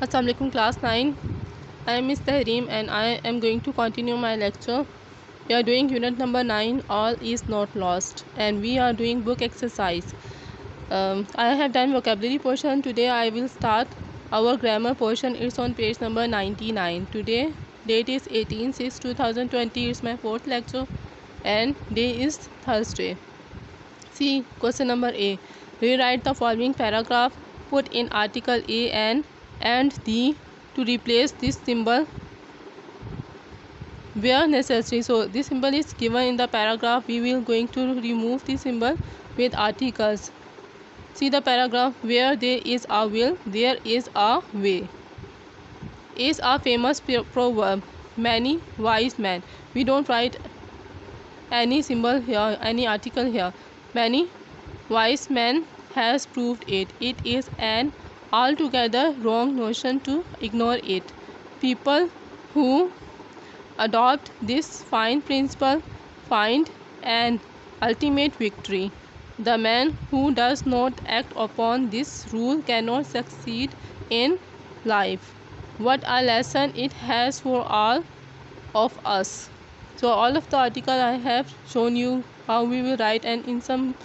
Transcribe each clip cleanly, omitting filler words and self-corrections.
Assalamualaikum class 9. I am Miss Tahreem and I am going to continue my lecture. We are doing unit number 9, All is Not Lost, and we are doing book exercise. I have done vocabulary portion. Today I will start our grammar portion. It's on page number 99. Today date is 18/6/2020. It's my fourth lecture and day is Thursday. See question number A. Rewrite the following paragraph. Put in article A and the to replace this symbol where necessary. So this symbol is given in the paragraph. We will going to remove the symbol with articles. See the paragraph. Where there is a will, there is a way is a famous proverb. Many wise men. We don't write any symbol here, any article here. Many wise men has proved it. It is an altogether wrong notion to ignore it. People who adopt this fine principle find an ultimate victory. The man who does not act upon this rule cannot succeed in life. What a lesson it has for all of us. So all of the article I have shown you how we will write, and in some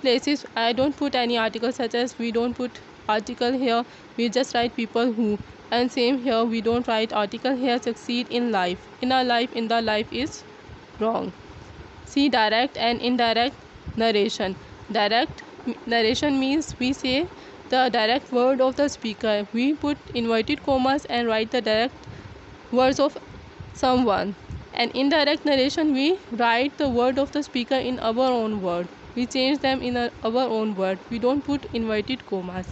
places I don't put any article, such as we don't put article here, we just write people who, and same here we don't write article here. Succeed in life, in our life, in the life is wrong. See direct and indirect narration. Direct narration means we say the direct word of the speaker. We put inverted commas and write the direct words of someone. And indirect narration, we write the word of the speaker in our own word. We change them in our own word. We don't put inverted commas.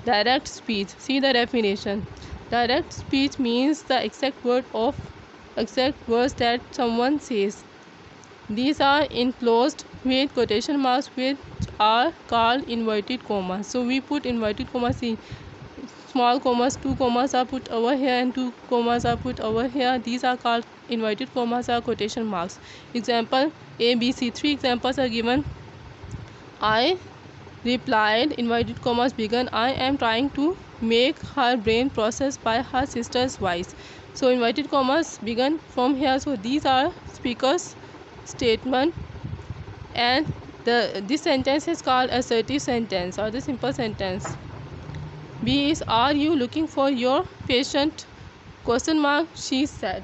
Direct speech. See the definition. Direct speech means the exact words that someone says. These are enclosed with quotation marks, which are called inverted commas. So we put inverted commas. See, small commas, two commas are put over here and two commas are put over here. These are called inverted commas or quotation marks. Example A, B, C. 3 examples are given. I replied, inverted commas began, I am trying to make her brain process by her sister's voice. So inverted commas began from here. So these are speaker's statement, and this sentence is called assertive sentence or the simple sentence. B is, are you looking for your patient? Question mark, she said.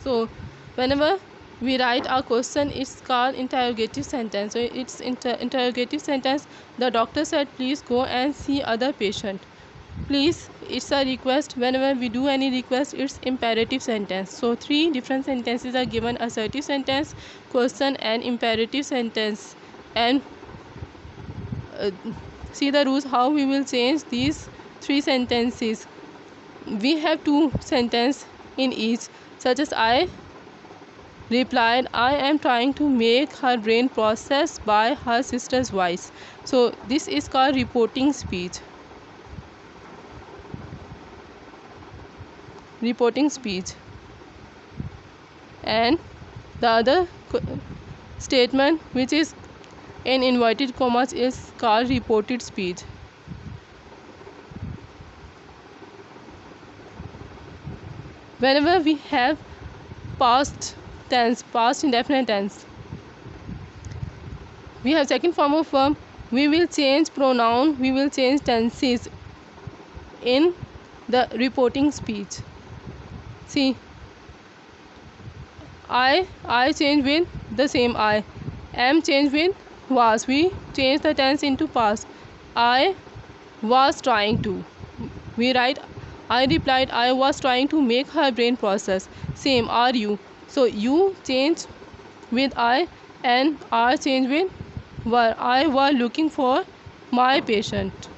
So whenever we write a question, it's called interrogative sentence. So it's interrogative sentence. The doctor said, please go and see other patient. Please, it's a request. Whenever we do any request, it's imperative sentence. So 3 different sentences are given: assertive sentence, question, and imperative sentence. And see the rules how we will change these 3 sentences. We have 2 sentences in each, such as I replied, I am trying to make her brain process by her sister's voice. So this is called reporting speech. Reporting speech. And the other statement, which is in inverted commas, is called reported speech. Whenever we have past tense, past indefinite tense, we have second form of verb, we will change pronoun, we will change tenses in the reporting speech. See, I change with the same I. Am change with was. We change the tense into past. I was trying to. We write, I replied, I was trying to make her brain process. Same, are you. So you change with I and are change with were. I was looking for my patient.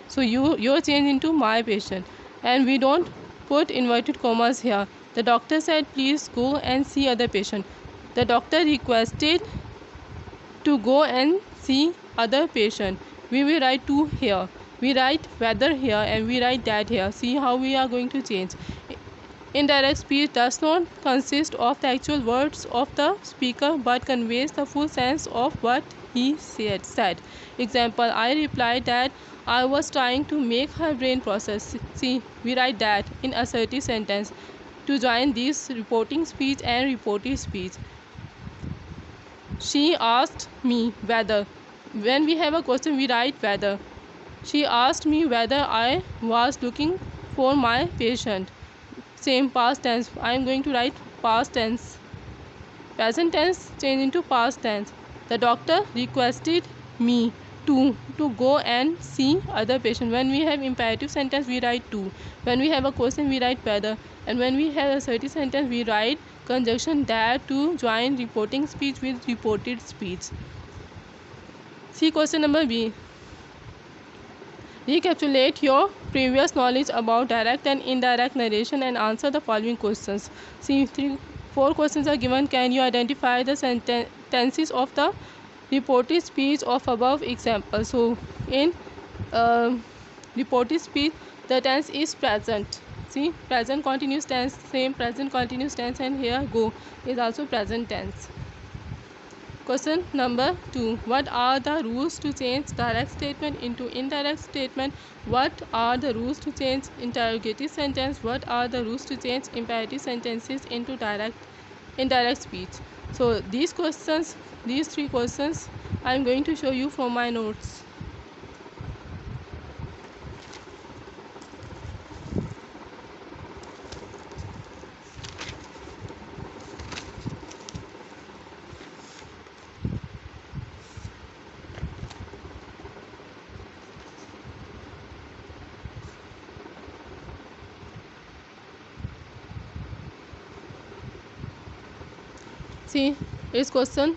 So you're changed into my patient. And we don't put inverted commas here. The doctor said, please go and see other patient. The doctor requested to go and see other patient. We will write to here. We write whether here and we write that here. See how we are going to change. Indirect speech does not consist of the actual words of the speaker but conveys the full sense of what he said. Example, I replied that I was trying to make her brain process. See, we write that in assertive sentence to join this reporting speech and reported speech. She asked me whether. When we have a question, we write whether. She asked me whether I was looking for my patient. Same past tense. I am going to write past tense. Present tense change into past tense. The doctor requested me to go and see other patient. When we have imperative sentence, we write to. When we have a question, we write whether. And when we have assertive sentence, we write conjunction that to join reporting speech with reported speech. See question number B. Recapitulate your previous knowledge about direct and indirect narration and answer the following questions. See, 4 questions are given. Can you identify the sentences of the reported speech of above example? So, in reported speech, the tense is present. See, present continuous tense, same present continuous tense, and here go is also present tense. Question number 2. What are the rules to change direct statement into indirect statement? What are the rules to change interrogative sentence? What are the rules to change imperative sentences into indirect speech? So these 3 questions I am going to show you from my notes. See, this question.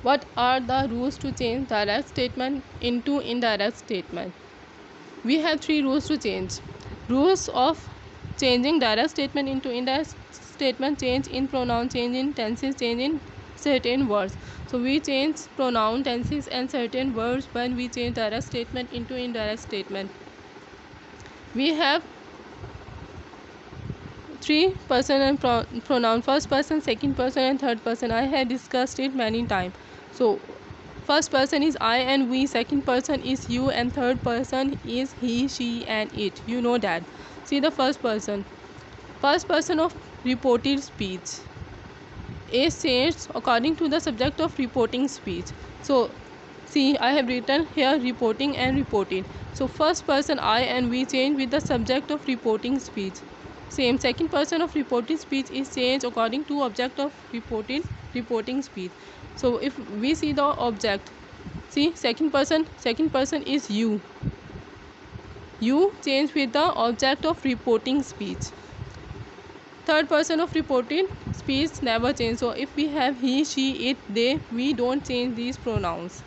What are the rules to change direct statement into indirect statement? We have 3 rules to change. Rules of changing direct statement into indirect statement: change in pronoun, change in tenses, change in certain words. So we change pronoun, tenses and certain words when we change direct statement into indirect statement. We have 3 person and pronoun: first person, second person and third person. I have discussed it many times. So first person is I and we, second person is you, and third person is he, she and it. You know that. See the first person. First person of reported speech is changed according to the subject of reporting speech. So see, I have written here reporting and reported. So first person I and we change with the subject of reporting speech. Same, second person of reported speech is changed according to object of reporting speech. So if we see the object, see second person is you. You change with the object of reporting speech. Third person of reported speech never change. So if we have he, she, it, they, we don't change these pronouns.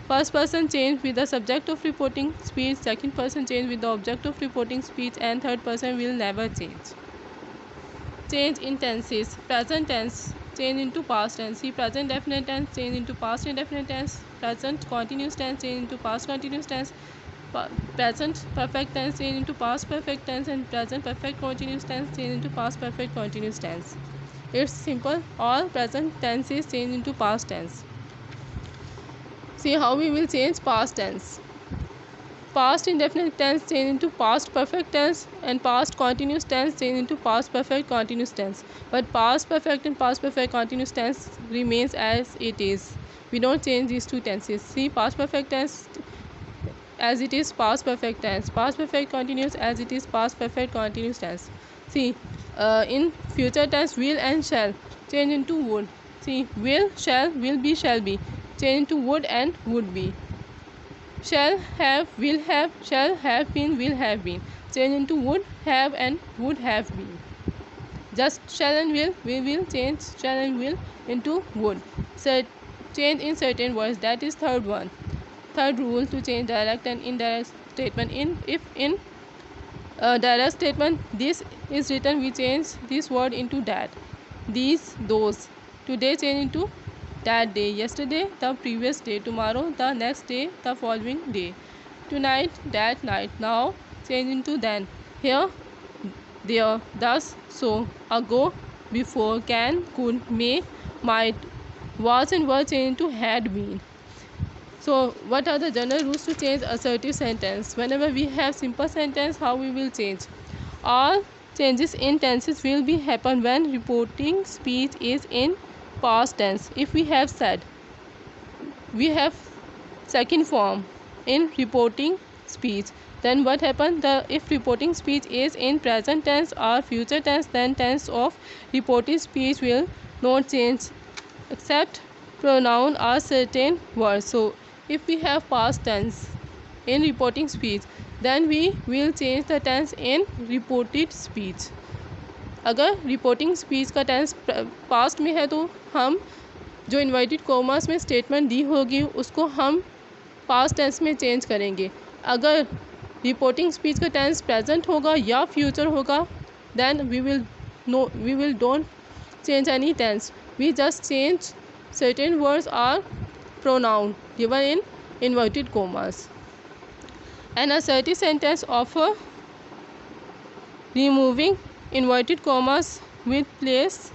First person change with the subject of reporting speech, second person change with the object of reporting speech, and third person will never change. Change in tenses. Present tense change into past tense. See, present definite tense change into past indefinite tense. Present continuous tense change into past continuous tense. Present perfect tense change into past perfect tense, and present perfect continuous tense change into past perfect continuous tense. It's simple. All present tenses change into past tense. See how we will change past tense. Past indefinite tense change into past perfect tense, and past continuous tense change into past perfect continuous tense. But past perfect and past perfect continuous tense remains as it is. We don't change these 2 tenses. See, past perfect tense as it is past perfect tense. Past perfect continuous as it is past perfect continuous tense. See, in future tense, will and shall change into would. See, will, shall, will be, shall be change into would and would be. Shall have, will have, shall have been, will have been change into would have and would have been. Just shall and will, we will change shall and will into would. Change in certain words, that is third one. Third rule to change direct and indirect statement. If in direct statement this is written, we change this word into that. These, those. Today change into that day, yesterday the previous day, tomorrow the next day, the following day, tonight that night, now change into then, here, there, thus, so, ago, before, can, could, may, might, was and were change into had been. So what are the general rules to change assertive sentence? Whenever we have simple sentence, how we will change? All changes in tenses will be happen when reporting speech is in past tense. If we have said, we have second form in reporting speech, then what happens? If reporting speech is in present tense or future tense, then tense of reported speech will not change except pronoun or certain words. So if we have past tense in reporting speech, then we will change the tense in reported speech. अगर reporting speech का tense past में है तो हम जो inverted commas में statement दी होगी उसको हम पास्ट टेंस में चेंज करेंगे. अगर रिपोर्टिंग स्पीच का टेंस प्रेजेंट होगा या फ्यूचर होगा, then we will don't change any tense. We just change certain words or pronoun given in inverted commas. An assertive sentence offer removing inverted commas with place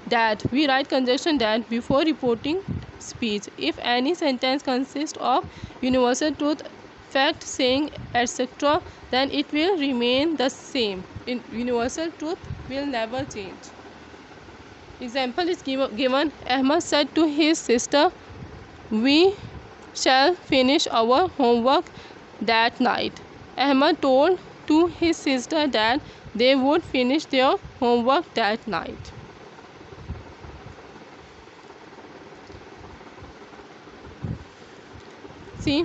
that. We write conjunction that before reporting speech. If any sentence consists of universal truth, fact, saying, etc., then it will remain the same. Universal truth will never change. Example is given. Ahmad said to his sister, "We shall finish our homework that night." Ahmad told to his sister that they would finish their homework that night. See.